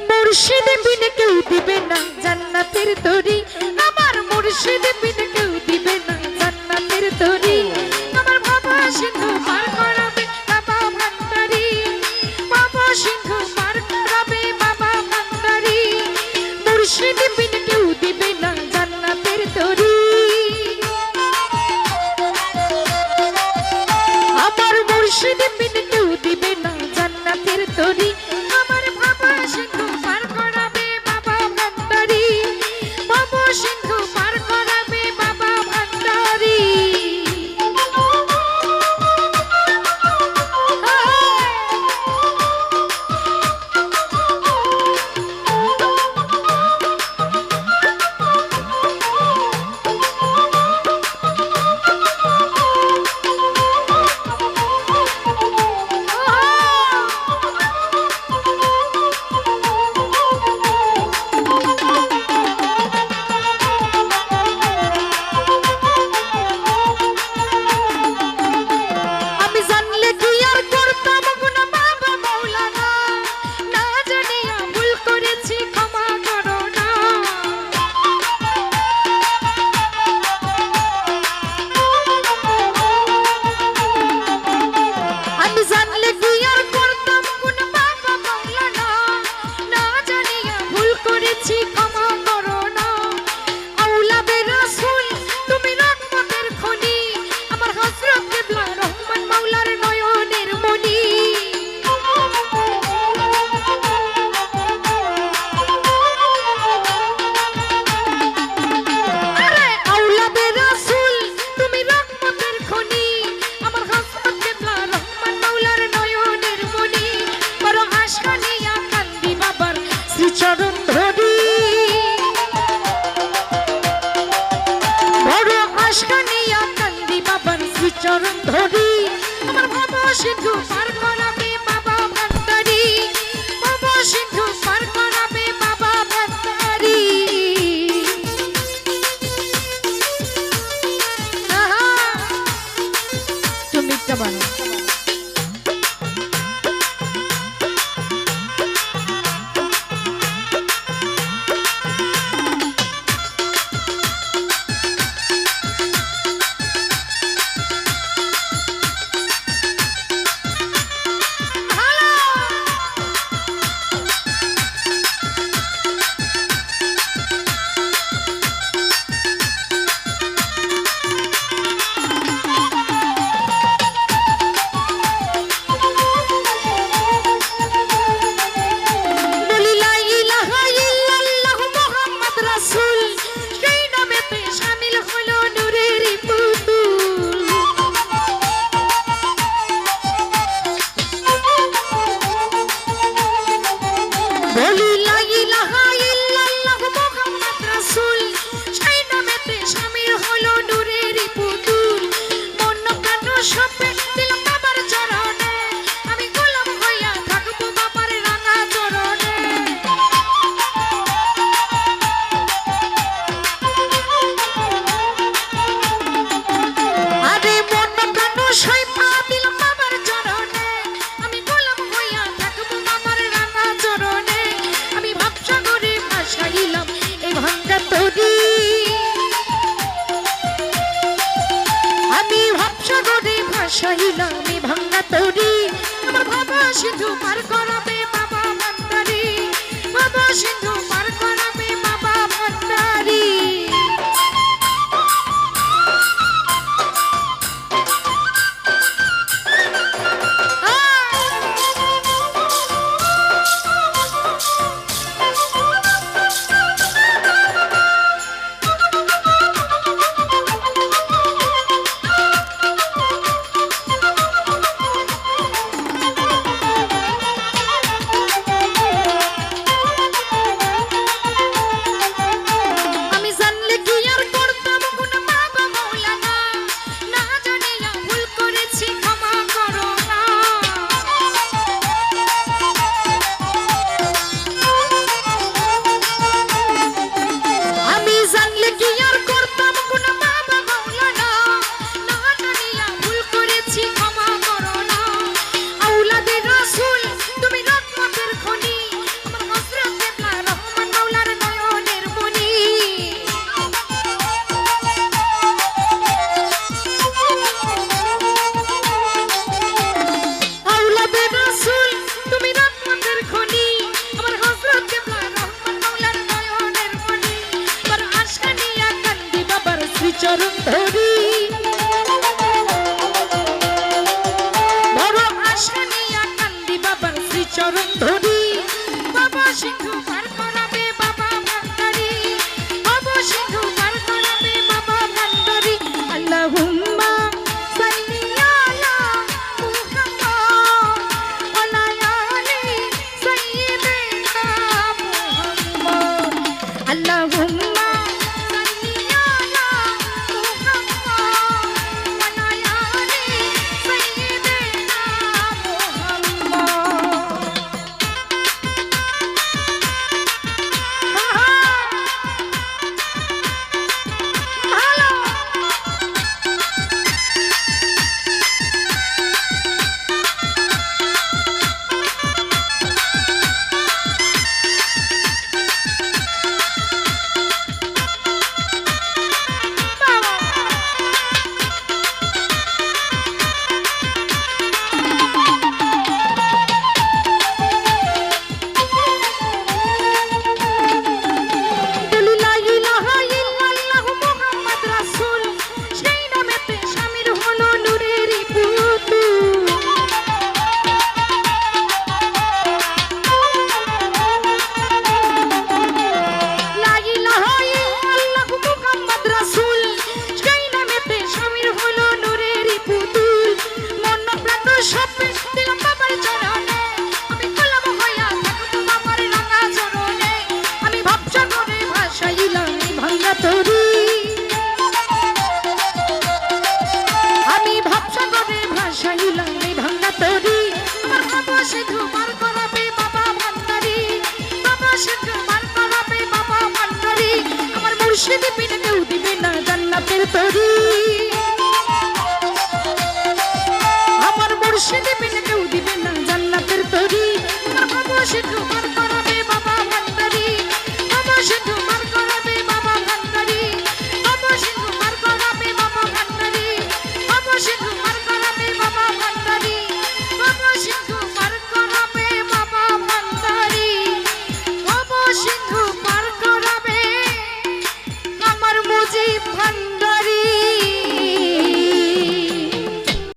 মুর্শিদ বিনে কেউ দিবে না জান্নাতের তরি, আমার মুর্শিদ বিনে কেউ দিবে না জান্নাতের তরি। আমার বাবা সিন্ধু পার করাবে বাবা ভান্ডারি, বাবা সিন্ধু পার করাবে বাবা ভান্ডারি। মুর্শিদ বিনে কেউ দিবে না জান্নাতের তরি, আমার মুর্শিদ বিনে কেউ দিবে না জান্নাতের তরি। আমার বাবা সিন্ধু পার করাবে বাবা ভান্ডারি, বাবা সিন্ধু পার করাবে বাবা ভান্ডারি। চরণ ধরি বড় আশা নিয়া কান্দি বাবার শ্রী চরণ ধরি। আমার বাবা সিন্ধু পার করাবে বাবা ভান্ডারি, বাবা সিন্ধু পার করাবে বাবা ভান্ডারি। তুমি একটা বানো শাহিলামি ভাঙ্গা তরি। আমার বাবা সিন্ধু পার করাবে বাবা ভান্ডারি, বাবা সিন্ধু পার করাবে বাবা ভান্ডারি। তরি আমি ভাবসাগরে ভাসাইলাম এই ভাঙ্গা তরি আমার বাবা সিধু পার করাবে বাবা ভান্ডারি বাবা সিধু পার করাবে বাবা ভান্ডারি আমার মুর্শিদ বিনে কেউ দিবে না জান্নাতের তরি